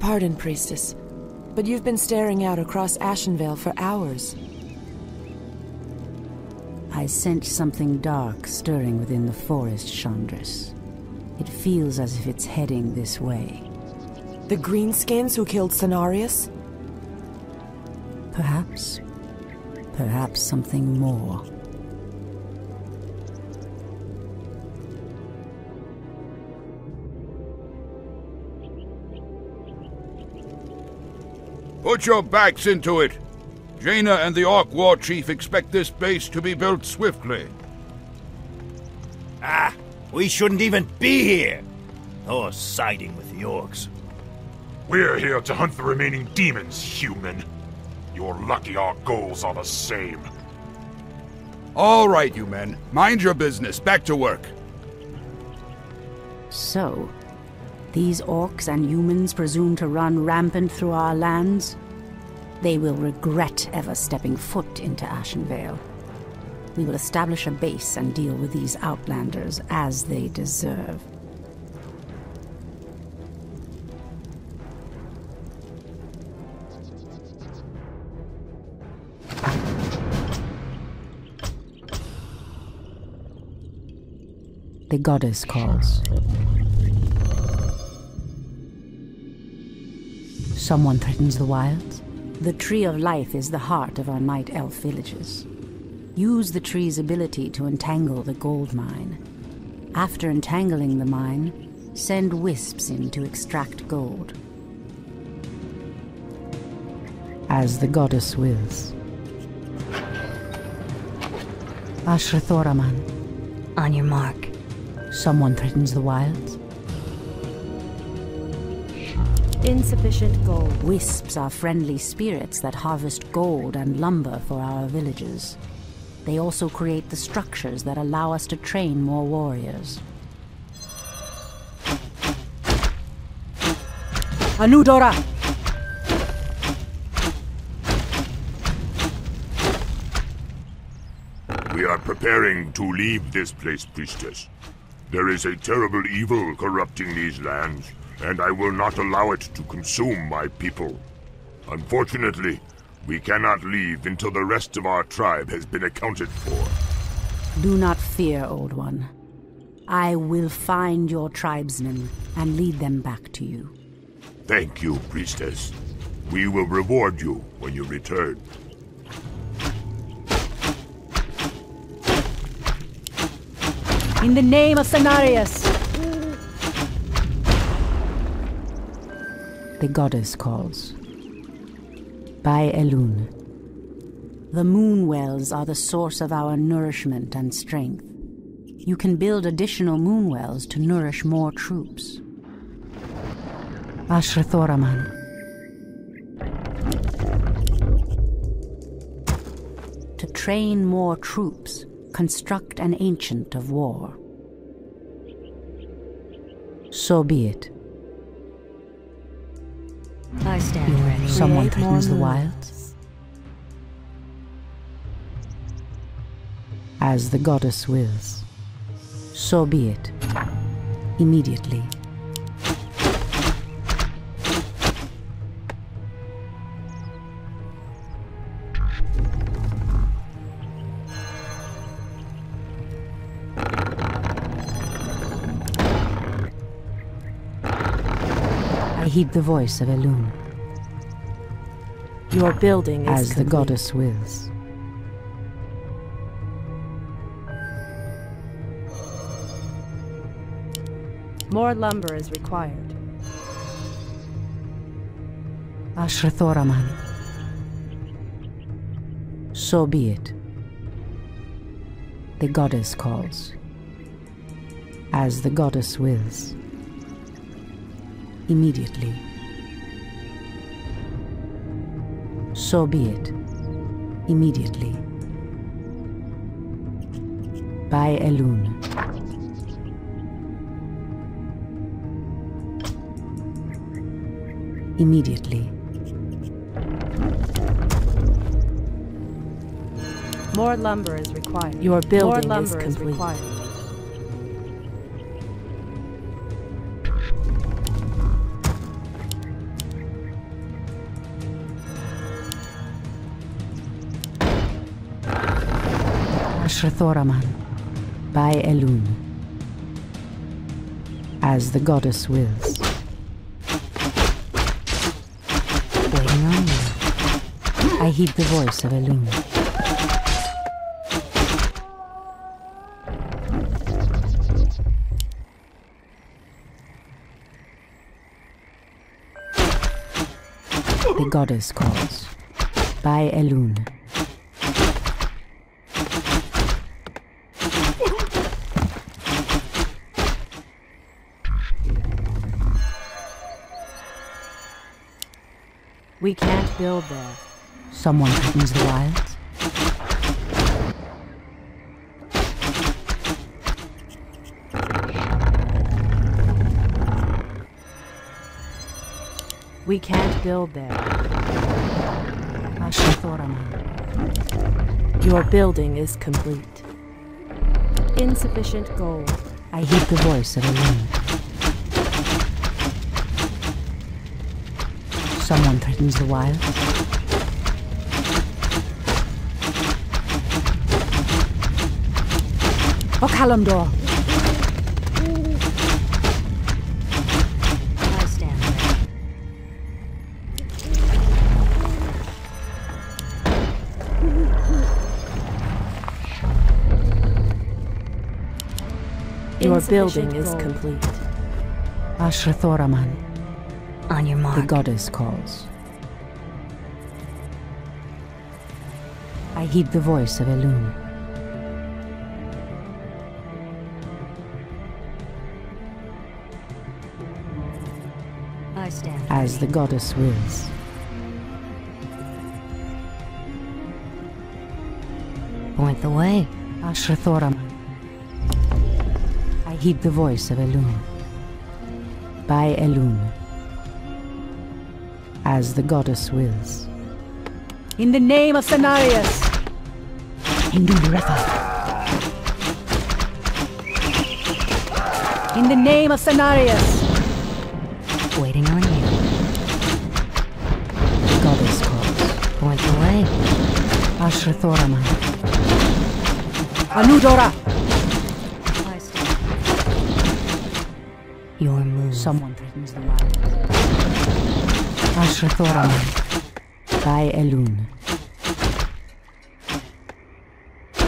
pardon, Priestess, but you've been staring out across Ashenvale for hours. I sense something dark stirring within the forest, Shandris. It feels as if it's heading this way. The Greenskins who killed Cenarius? Perhaps. Perhaps something more. Put your backs into it! Jaina and the Orc War Chief expect this base to be built swiftly. Ah! We shouldn't even be here! Or siding with the Orcs. We're here to hunt the remaining demons, human. You're lucky our goals are the same. All right, you men. Mind your business. Back to work. So, these orcs and humans presume to run rampant through our lands? They will regret ever stepping foot into Ashenvale. We will establish a base and deal with these outlanders as they deserve. The goddess calls. Someone threatens the wilds? The Tree of Life is the heart of our Night Elf villages. Use the tree's ability to entangle the gold mine. After entangling the mine, send wisps in to extract gold. As the goddess wills. Ashrathoraman. On your mark. Someone threatens the wilds? Insufficient gold. Wisps are friendly spirits that harvest gold and lumber for our villages. They also create the structures that allow us to train more warriors. Anudora! We are preparing to leave this place, Priestess. There is a terrible evil corrupting these lands, and I will not allow it to consume my people. Unfortunately, we cannot leave until the rest of our tribe has been accounted for. Do not fear, Old One. I will find your tribesmen and lead them back to you. Thank you, Priestess. We will reward you when you return. In the name of Cenarius! The goddess calls. By Elune. The moon wells are the source of our nourishment and strength. You can build additional moon wells to nourish more troops. Ashrathoraman. To train more troops, construct an ancient of war. So be it. I stand ready. Someone threatens the wilds? As the goddess wills. So be it. Immediately. I heed the voice of Elune. Your building is as complete. The goddess wills. More lumber is required. Ashrathoraman. So be it. The goddess calls. As the goddess wills. Immediately. So be it. Immediately. By Elune. Immediately. More lumber is required. Your building is complete. Ashrathoraman, by Elun, as the goddess wills. Waiting on you. I heed the voice of Elun. The goddess calls, by Elun. We can't build there. Someone threatens the wilds. We can't build there. Ashrathoraman. Your building is complete. Insufficient gold. I heed the voice of Elun. Someone threatens the wild. Okalamdor! I stand ready. Your building is complete. Ashrathoraman. On your mark. The goddess calls. I heed the voice of Elun. I stand As ready. the goddess wills. Point the way. Ashrathoraman. I heed the voice of Elun. By Elun. As the goddess wills. In the name of Cenarius! In the name of Cenarius! Waiting on you. The goddess calls. Point the way. Ashrathoraman. Anudora! I stand. Your move. Someone threatens the wild. Ashrathoraman. By Elun.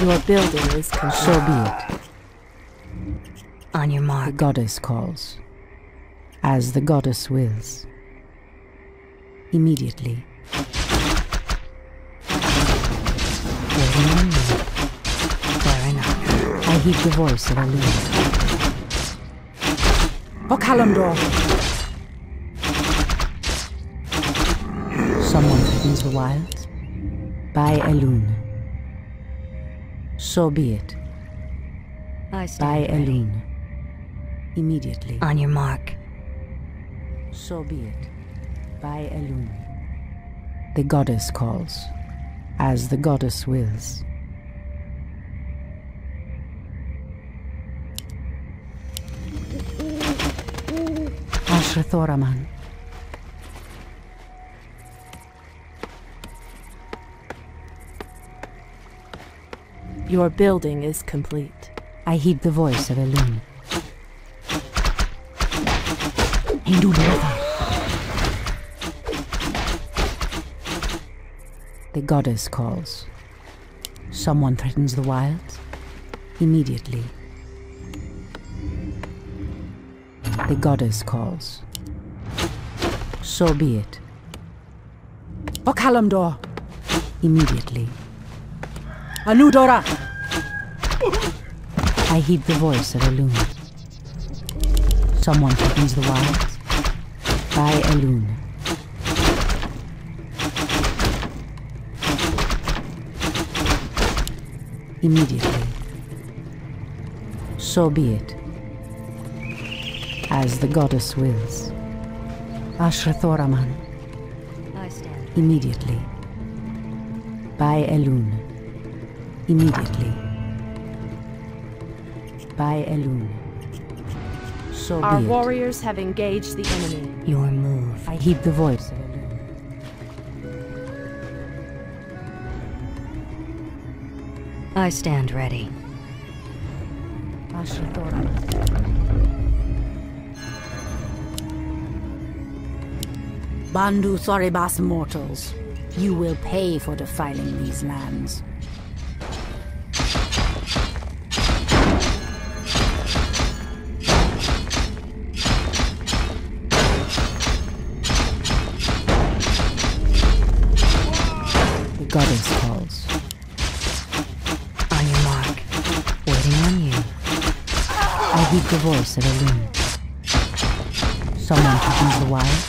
Your building is complete. So be it. On your The mark. goddess calls. As the goddess wills. Immediately. Waiting on you. Fair enough. I heed the voice of Elun. Okalamdor! Someone threatens the wilds. By Elun. So be it. I By stand ready. Elun. Immediately. On your mark. So be it. By Elun. The goddess calls. As the goddess wills. Ashrathoraman. Your building is complete. I heed the voice of Elun. Induleva. The goddess calls. Someone threatens the wilds. Immediately. The goddess calls. So be it. Okalamdor! Immediately. Anudora! I heed the voice of Elun. Someone threatens the wilds. By Elun. Immediately. So be it. As the goddess wills. Ashrathoraman. I stand. Immediately. By Elun. Immediately. By Elun. So Our be it. warriors have engaged the enemy. Your move. I heed the voice of Elun. I stand ready. Bandu Thoribas mortals, you will pay for defiling these lands. The goddess calls. On your mark. Waiting on you. I heed the voice of a loon. Someone threatens the wild.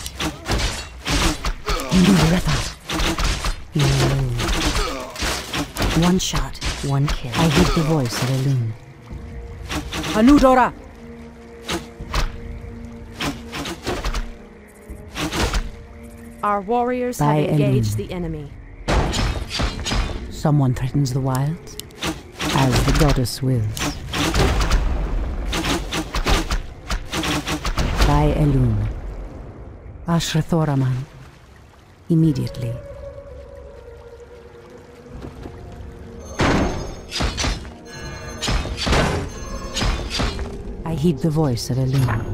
You move. One shot, one kill. I heed the voice of a loon. Anudora! Our warriors By have engaged Elune. the enemy. Someone threatens the wilds, as the goddess wills. By Elune. Ashrathoraman. Immediately. I heed the voice of Elune.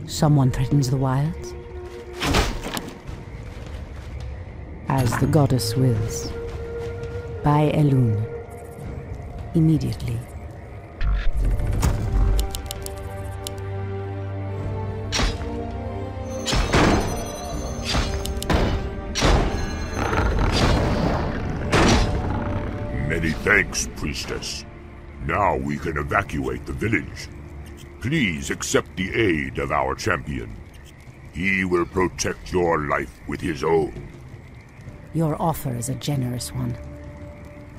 Someone threatens the wilds, as the goddess wills. By Elune. Immediately. Many thanks, priestess. Now we can evacuate the village. Please accept the aid of our champion. He will protect your life with his own. Your offer is a generous one.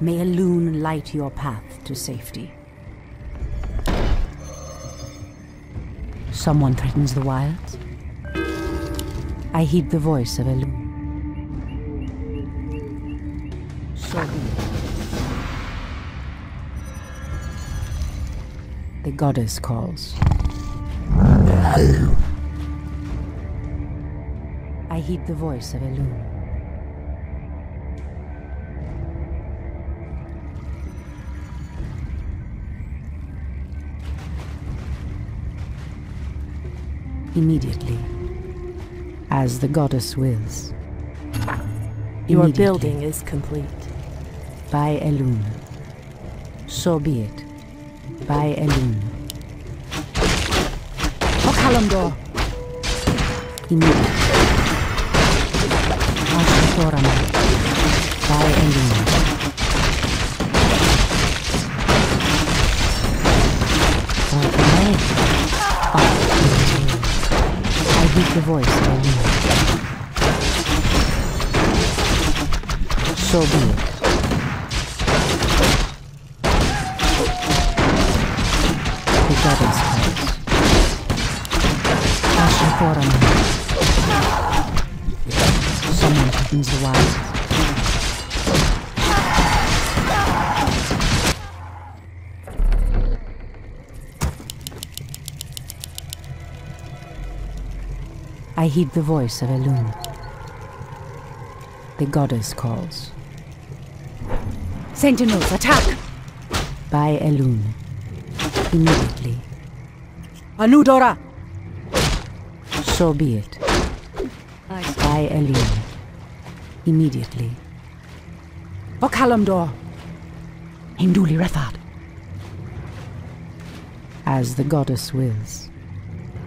May a loon light your path to safety. Someone threatens the wilds. I heed the voice of a loon. So be it. The goddess calls. I heed the voice of a loon. Immediately, as the goddess wills. Your building is complete. By Elune. So be it. By Elune. Okalamdor! Immediately. Ashtoraman. By Elune. I heed the voice of Elune. So be it. The goddess calls. Ashtoraman. Someone threatens the wild. I heed the voice of Elune. The goddess calls. Sentinels, attack! By Elune. Immediately. Anudora! So be it. By Elune. Immediately. Okalamdor! Hinduli Rethad. As the goddess wills.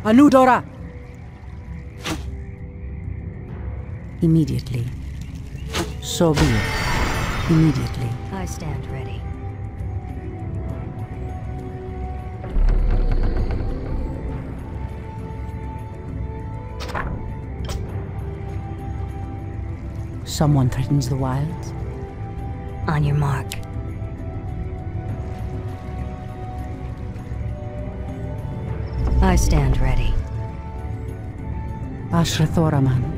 Anudora! Immediately. So be it. Immediately. I stand ready. Someone threatens the wilds. On your mark. I stand ready. Ashrathoraman.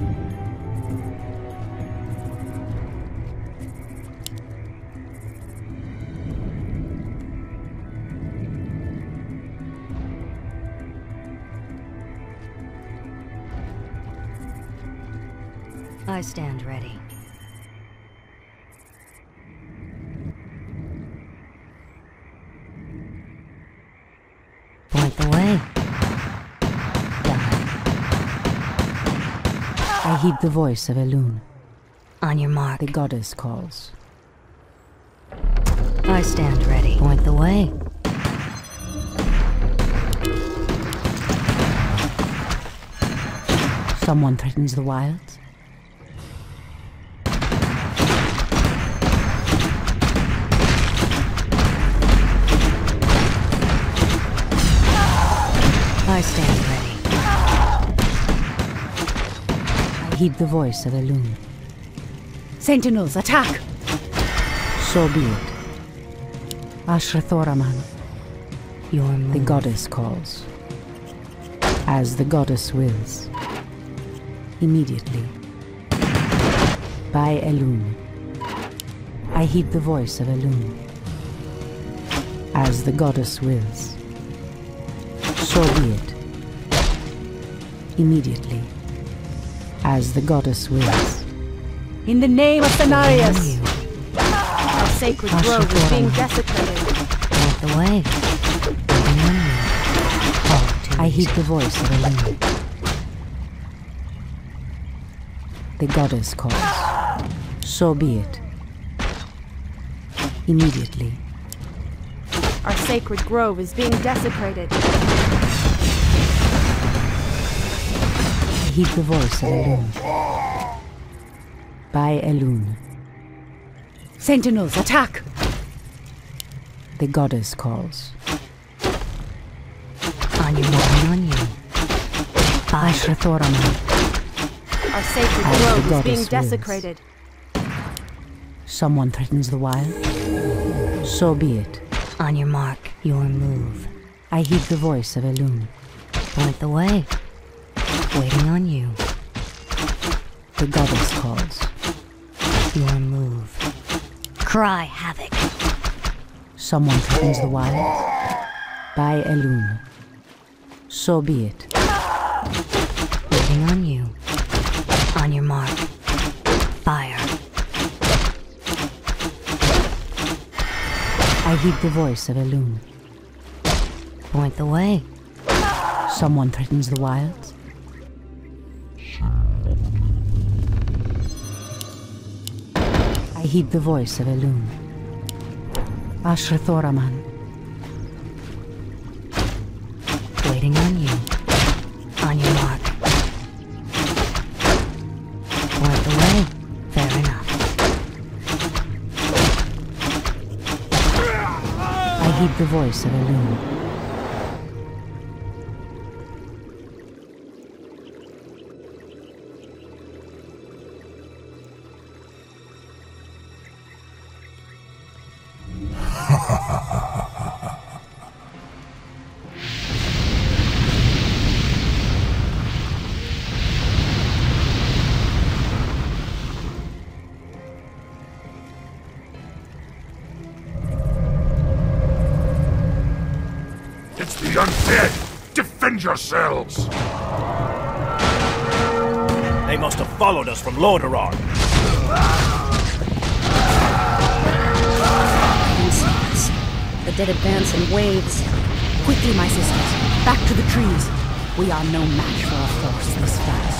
I stand ready. I heed the voice of Elune. On your mark. The goddess calls. I stand ready. Point the way. Someone threatens the wilds. I stand ready. I heed the voice of Elune. Sentinels, attack! So be it. Ashrathoraman. Your move. The goddess calls. As the goddess wills. Immediately. By Elune. I heed the voice of Elune. As the goddess wills. So be it. Immediately. As the goddess wills. In the name of Cenarius! Our sacred grove is being desecrated. Point the way. I heed the voice of Elune. The goddess calls. So be it. Immediately. Our sacred grove is being desecrated. I heed the voice of Elune. By Elune. Sentinels, attack! The goddess calls. On your mark. On you. Ashrathoraman. Our sacred As the grove is goddess being wills. desecrated. Someone threatens the wild. So be it. On your mark. Your move. I heed the voice of Elune. Point the way. Waiting on you. The goddess calls. Your move. Cry havoc. Someone threatens the wild. By Elune. So be it. Waiting on you. On your mark. Fire. I heed the voice of Elune. Point the way. Someone threatens the wilds. I heed the voice of Elune. Ashrathoraman. Waiting on you. On your mark. Point the way. Fair enough. I heed the voice of Elune. It's the undead! Defend yourselves! They must have followed us from Lordaeron. Insects. The dead advance in waves. Quickly, my sisters. Back to the trees. We are no match for a force this fast.